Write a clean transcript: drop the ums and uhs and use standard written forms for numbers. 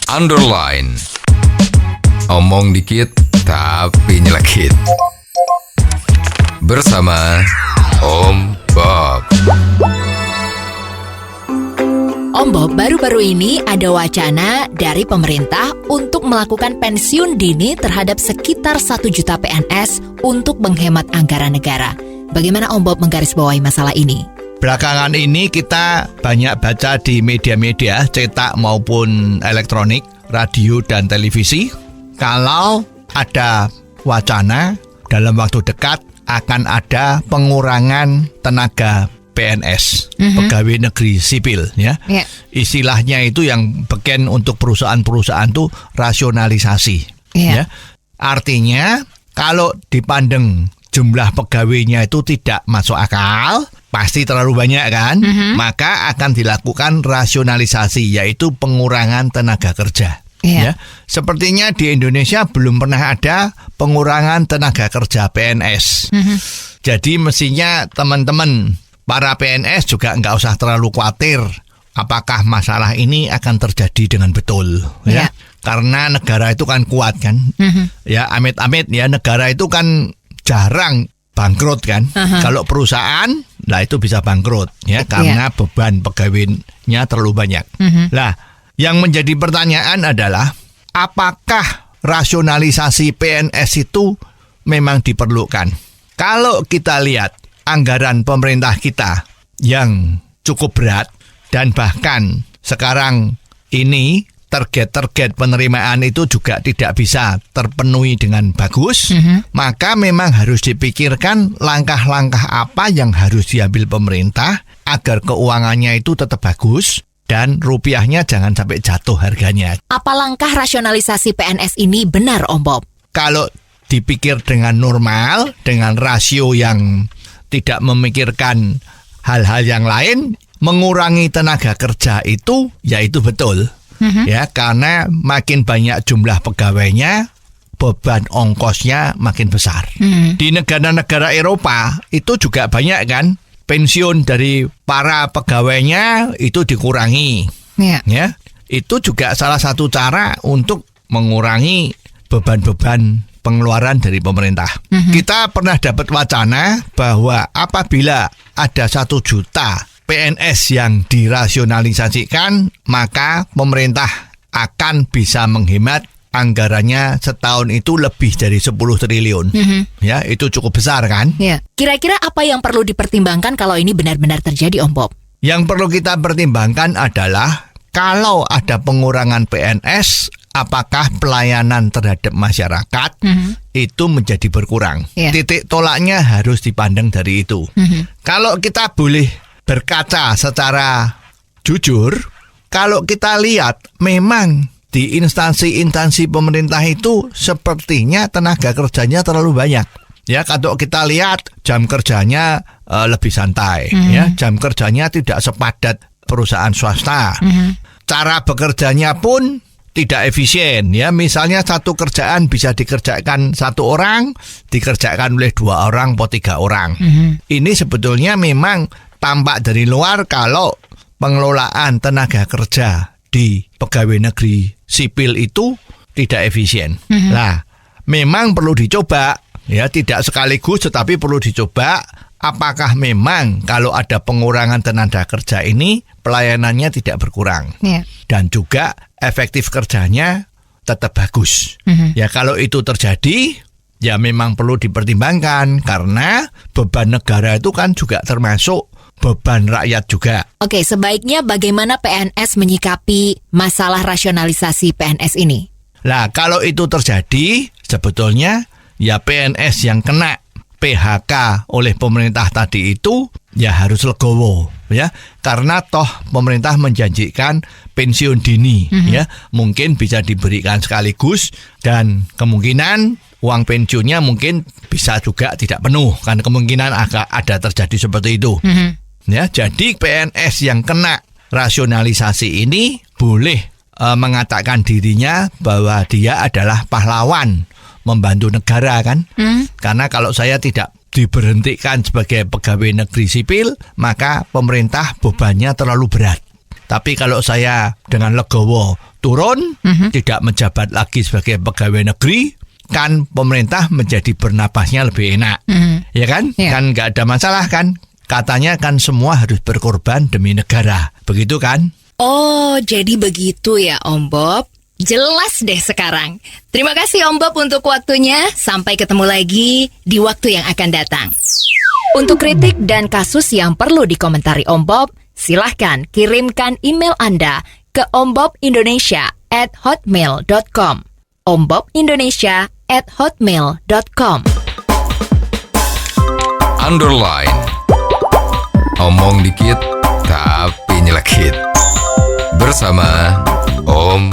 underline. Omong dikit tapi nyelekit. Bersama Om Bob. Om Bob, baru-baru ini ada wacana dari pemerintah untuk melakukan pensiun dini terhadap sekitar 1 juta PNS untuk menghemat anggaran negara. Bagaimana Om Bob menggarisbawahi masalah ini? Belakangan ini kita banyak baca di media-media cetak maupun elektronik, radio dan televisi, kalau ada wacana dalam waktu dekat akan ada pengurangan tenaga PNS, pegawai negeri sipil, ya. Istilahnya itu yang beken untuk perusahaan-perusahaan itu rasionalisasi, ya. Artinya kalau dipandang jumlah pegawainya itu tidak masuk akal, pasti terlalu banyak kan, maka akan dilakukan rasionalisasi, yaitu pengurangan tenaga kerja. Ya, sepertinya di Indonesia belum pernah ada pengurangan tenaga kerja PNS. Jadi mestinya teman-teman para PNS juga nggak usah terlalu khawatir apakah masalah ini akan terjadi dengan betul, ya. Karena negara itu kan kuat kan, ya amit-amit ya, negara itu kan jarang bangkrut kan. Kalau perusahaan, lah itu bisa bangkrut ya, karena beban pegawainya terlalu banyak. Lah, yang menjadi pertanyaan adalah apakah rasionalisasi PNS itu memang diperlukan? Kalau kita lihat anggaran pemerintah kita yang cukup berat dan bahkan sekarang ini target-target penerimaan itu juga tidak bisa terpenuhi dengan bagus, maka memang harus dipikirkan langkah-langkah apa yang harus diambil pemerintah agar keuangannya itu tetap bagus dan rupiahnya jangan sampai jatuh harganya. Apa langkah rasionalisasi PNS ini benar, Om Bob? Kalau dipikir dengan normal, dengan rasio yang tidak memikirkan hal-hal yang lain, mengurangi tenaga kerja itu, ya itu betul. Ya, karena makin banyak jumlah pegawainya, beban ongkosnya makin besar. Di negara-negara Eropa itu juga banyak kan, pensiun dari para pegawainya itu dikurangi. Ya, itu juga salah satu cara untuk mengurangi beban-beban pengeluaran dari pemerintah. Kita pernah dapat wacana bahwa apabila ada 1 juta PNS yang dirasionalisasikan, maka pemerintah akan bisa menghemat anggarannya setahun itu lebih dari 10 triliun. Ya, itu cukup besar kan? Kira-kira apa yang perlu dipertimbangkan kalau ini benar-benar terjadi, Om Bob? Yang perlu kita pertimbangkan adalah kalau ada pengurangan PNS, apakah pelayanan terhadap masyarakat itu menjadi berkurang. Titik tolaknya harus dipandang dari itu. Kalau kita boleh berkaca secara jujur, kalau kita lihat memang di instansi-instansi pemerintah itu sepertinya tenaga kerjanya terlalu banyak. Ya, kalau kita lihat jam kerjanya lebih santai, ya, jam kerjanya tidak sepadat perusahaan swasta. Cara bekerjanya pun tidak efisien, ya. Misalnya satu kerjaan bisa dikerjakan 1 orang, dikerjakan oleh 2 orang atau 3 orang. Ini sebetulnya memang tampak dari luar kalau pengelolaan tenaga kerja di pegawai negeri sipil itu tidak efisien. Nah, memang perlu dicoba, ya, tidak sekaligus tetapi perlu dicoba apakah memang kalau ada pengurangan tenaga kerja ini pelayanannya tidak berkurang. Dan juga efektif kerjanya tetap bagus. Ya, kalau itu terjadi, ya memang perlu dipertimbangkan karena beban negara itu kan juga termasuk beban rakyat juga. Oke, sebaiknya bagaimana PNS menyikapi masalah rasionalisasi PNS ini? Nah, kalau itu terjadi, sebetulnya ya PNS yang kena PHK oleh pemerintah tadi itu ya harus legowo, ya, karena toh pemerintah menjanjikan pensiun dini, ya, mungkin bisa diberikan sekaligus dan kemungkinan uang pensiunnya mungkin bisa juga tidak penuh, kan kemungkinan agak ada terjadi seperti itu. Ya, jadi PNS yang kena rasionalisasi ini boleh mengatakan dirinya bahwa dia adalah pahlawan membantu negara kan. Karena kalau saya tidak diberhentikan sebagai pegawai negeri sipil, maka pemerintah bebannya terlalu berat. Tapi kalau saya dengan legowo turun, tidak menjabat lagi sebagai pegawai negeri, kan pemerintah menjadi bernapasnya lebih enak. Ya kan? Ya. Kan nggak ada masalah kan? Katanya kan semua harus berkorban demi negara. Begitu kan? Oh, jadi begitu ya Om Bob. Jelas deh sekarang. Terima kasih Om Bob untuk waktunya. Sampai ketemu lagi di waktu yang akan datang. Untuk kritik dan kasus yang perlu dikomentari Om Bob, silahkan kirimkan email Anda ke ombobindonesia@hotmail.com. ombobindonesia@hotmail.com. Underline. Omong dikit tapi nyelekit. Bersama Om